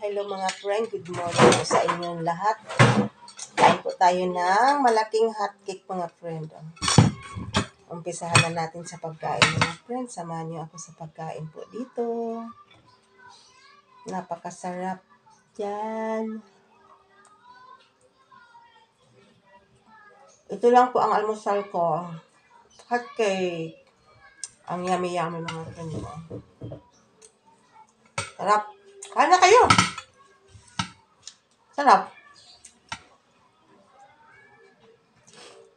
Hello mga friend, good morning po sa inyong lahat. Kain po tayo ng malaking hotcake mga friend. Umpisahan na natin sa pagkain mga friend. Samahan niyo ako sa pagkain po dito. Napakasarap yan. Ito lang po ang almusal ko. Hotcake. Ang yummy-yummy mga friend mo. Sarap. Kain na kayo. Sarap.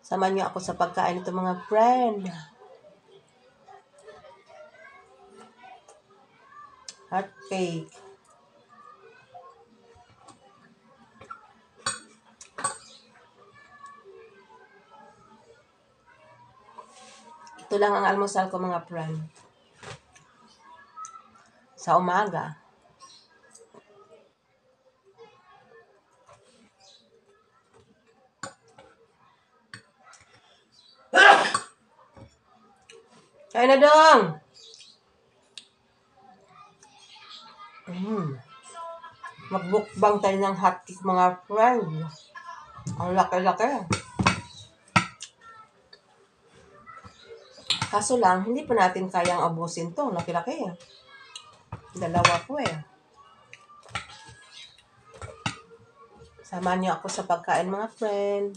Samahan niyo ako sa pagkain nito mga friend. Hotcake. Ito lang ang almusal ko mga friend. Sa umaga. Kain na dong! Magbukbang tayo ng hotcake mga friend. Ang laki-laki. Kaso lang, hindi pa natin kayang abusin to. Laki-laki. Dalawa po eh. Samahan niyo ako sa pagkain mga friend.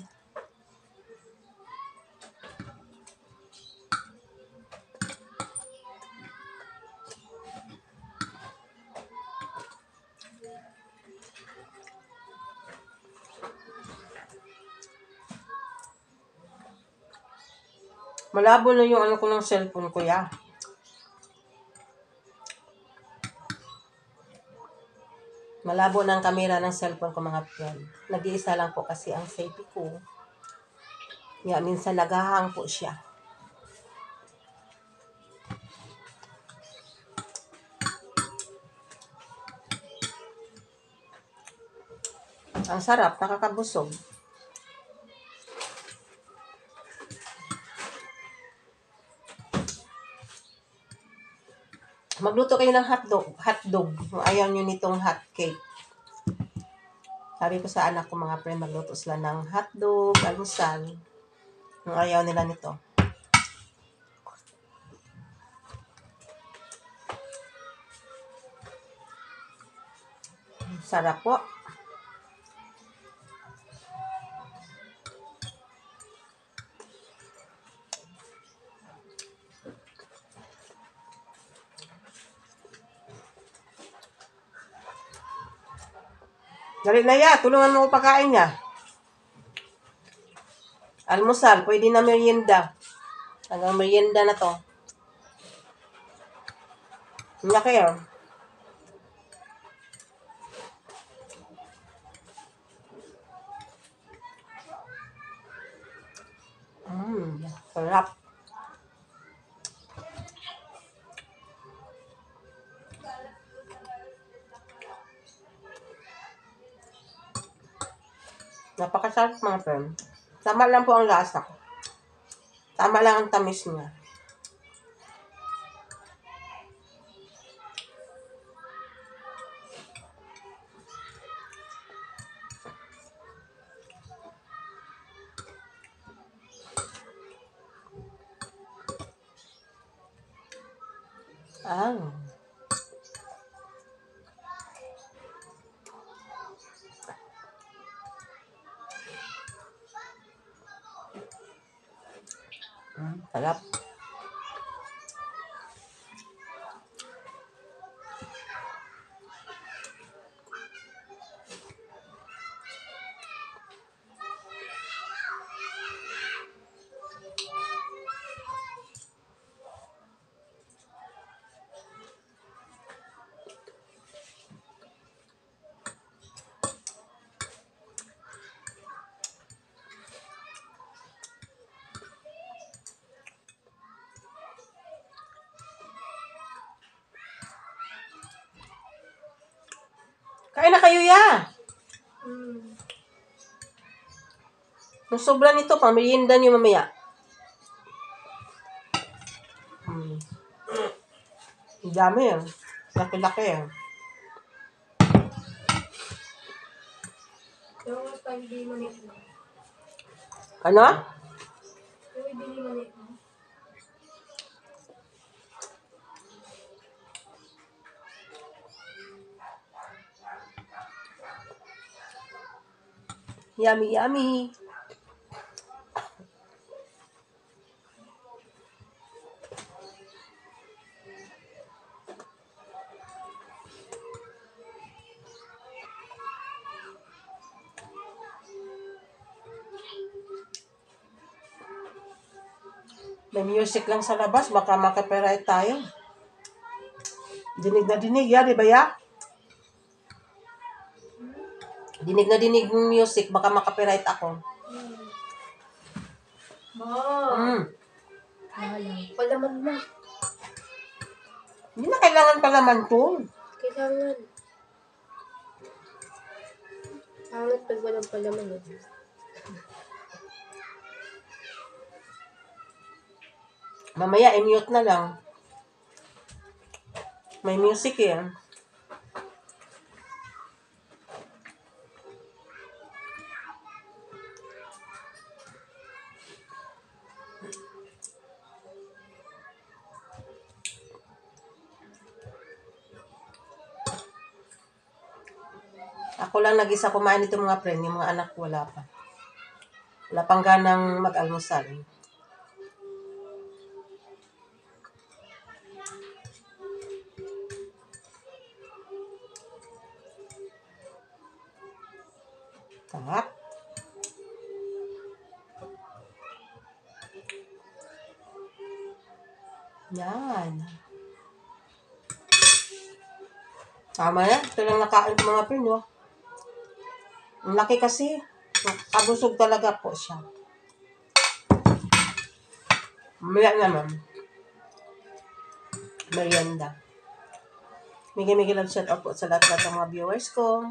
Malabo na yung ano ko ng cellphone ko ya. Malabo na ang camera ng cellphone ko mga friend. Nag-iisa lang po kasi ang safety ko. Kaya minsan naghahang po siya. Ang sarap, nakakabusog. Magluto kayo ng hotdog. Kung ayaw nyo nitong hotcake. Sabi ko sa anak ko mga friend, magluto sila ng hotdog, almusal. Kung ayaw nila nito. Sarap po. Dali na ya, tulungan mo ko pakain niya. Almusal, pwede na merienda. Hanggang merienda na to. Laki yan. Sarap. Napakasarap mga friend. Tama lang po ang lasa ko. Tama lang ang tamis niya. Sarap. Kain na kayo ya. Yung sobra nito, pang merienda nyo mamaya. Ang dami yan. Laki-laki yan. hindi maliit mo. Ano? Yung ibili maliit mo. Yummy, yummy. May music lang sa labas, baka makapiright tayo. Dinig na dinig, ya, di ba ya? Dinig na dinig yung music, baka makapiright ako. Ma! Palaman mo. Hindi na kailangan palaman to. Kailangan. Pangit pag walang palaman eh. Mamaya, i-mute na lang. May music eh. Ako lang nag-isa kumain nito mga friend. Yung mga anak ko wala pa. Wala pang ganang mag-almusal. Sarap. Yan. Tama yan. Ito lang nakain ko mga friend, oh. Ang laki kasi. Kabusog talaga po siya. Mamaya naman. Merienda. Migi-migi lang shout out po sa lahat-lahat ng mga viewers ko.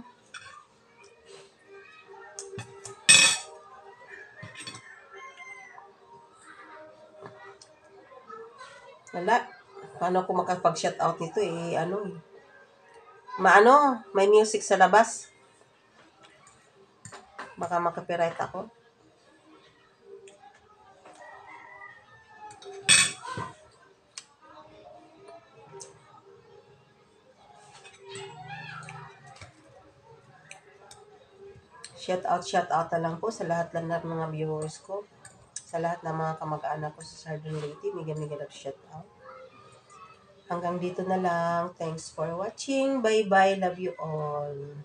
Wala. Paano ko makapag-shout out nito eh? May music sa labas. Baka makapiright ako. Shout out na lang po sa lahat ng mga viewers ko. Sa lahat ng mga kamag-anak ko sa Southern Leyte. Mega shout out. Hanggang dito na lang. Thanks for watching. Bye-bye. Love you all.